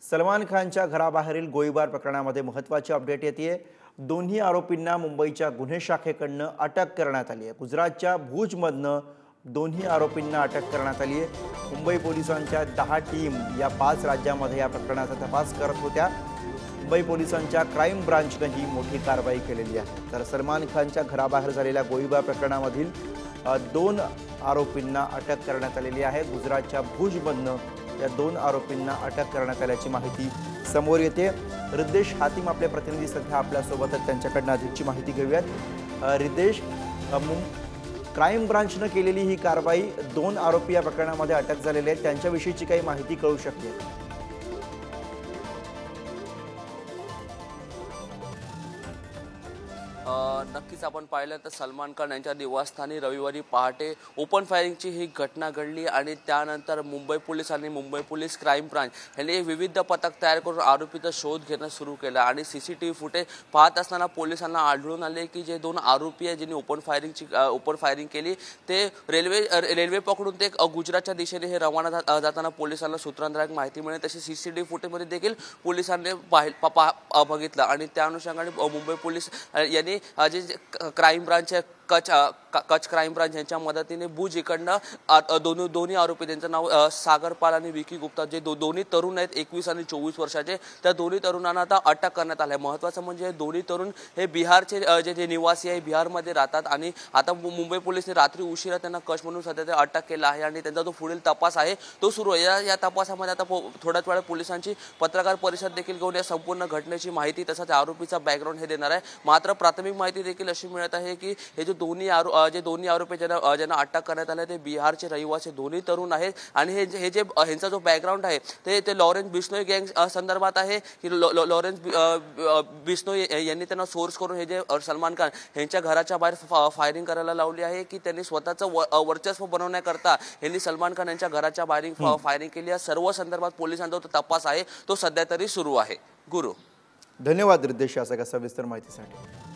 सलमान खानच्या घराबाहेरील गोळीबार प्रकरणामध्ये महत्त्वाची अपडेट येते। दोन्ही आरोपींना मुंबईच्या गुन्हे शाखेकडून अटक करण्यात आली आहे। गुजरातच्या भुजमधनं दोन्ही आरोपींना अटक करण्यात आली आहे। मुंबई पोलिसांच्या 10 टीम या 5 राज्यांमध्ये या प्रकरणाचा तपास करत होत्या। मुंबई पोलिसांच्या क्राइम ब्रांचने ही मोठी कारवाई केलेली आहे। तर सलमान खानच्या घराबाहेर झालेल्या गोळीबार प्रकरणामधील 2 आरोपींना अटक करण्यात आलेली आहे। गुजरातच्या भुजमधनं या 2 आरोपींना अटक करण्यात आल्याची माहिती समोर येते। रिद्देश हातिम आपले प्रतिनिधी सध्या आपल्या सोबत आहेत, त्यांच्याकडून अधिकची माहिती घेऊयात। रिद्देश, क्राइम ब्रांचने केलेली ही कारवाई, 2 आरोपी या प्रकरणामध्ये अटक झालेले आहेत, त्यांच्याविषयीची काही माहिती कळू शकते? नक्कीच आपण पाहिलं तर सलमान खान यांच्या निवासस्थानी रविवारी पहाटे ओपन फायरिंगची ही घटना घडली आणि त्यानंतर मुंबई पोलीस आणि मुंबई पोलीस क्राइम ब्रांच यांनी विविध पथक तयार करून आरोपीचा शोध घेणं सुरू केलं आणि सीसीटीव्ही फुटेज पाहत असताना पोलिसांना आढळून आले की जे 2 आरोपी आहेत ज्यांनी ओपन फायरिंग केली ते रेल्वे पकडून ते गुजरातच्या दिशेने हे रवाना जाताना पोलिसांना सूत्रांतराक माहिती मिळाली। तसे सीसीटीव्ही फुटेजमध्ये देखील पोलिसांनी बघितलं आणि त्या अनुषंगाने मुंबई पोलीस यांनी जे क्राइम ब्रांच कच क्राइम ब्रांच यांच्या मदतीने भुज इकडनं दोन्ही आरोपी, त्यांचं नाव सागरपाल आणि विकी गुप्ता, जे दोन्ही तरुण आहेत 21 आणि 24 वर्षाचे, त्या दोन्ही तरुणांना आता अटक करण्यात आली आहे। महत्त्वाचं म्हणजे दोन्ही तरुण हे बिहारचे जे निवासी आहे, बिहारमध्ये राहतात आणि आता मुंबई पोलिसने रात्री उशिरा त्यांना कच म्हणून सध्या अटक केलं आहे आणि त्यांचा जो पुढील तपास आहे तो सुरू आहे। या तपासामध्ये आता थोड्याच वेळात पोलिसांची पत्रकार परिषद देखील घेऊन या संपूर्ण घटनेची माहिती तसंच आरोपीचा बॅकग्राऊंड हे देणार आहे। मात्र प्राथमिक माहिती देखील अशी मिळत आहे की हे जे दोन्ही आरोपी ज्यांना अटक करण्यात आले ते बिहारचे रहिवासी दोन्ही तरुण आहेत आणि हे जे ह्यांचा जो बॅकग्राऊंड आहे ते लॉरेन्स बिश्नोई गँग संदर्भात आहे की लॉरेन्स बिश्नोई यांनी त्यांना सोर्स करून हे जे सलमान खान यांच्या घराच्या बाहेर फायरिंग करायला लावली आहे की त्यांनी स्वतःचं वर्चस्व बनवण्याकरता यांनी सलमान खान यांच्या घराच्या बाहेर फायरिंग केली आहे। सर्व संदर्भात पोलिसांचा जो तपास आहे तो सध्या तरी सुरू आहे। गुरु, धन्यवाद रिद्देश या सगळ्या सविस्तर माहितीसाठी।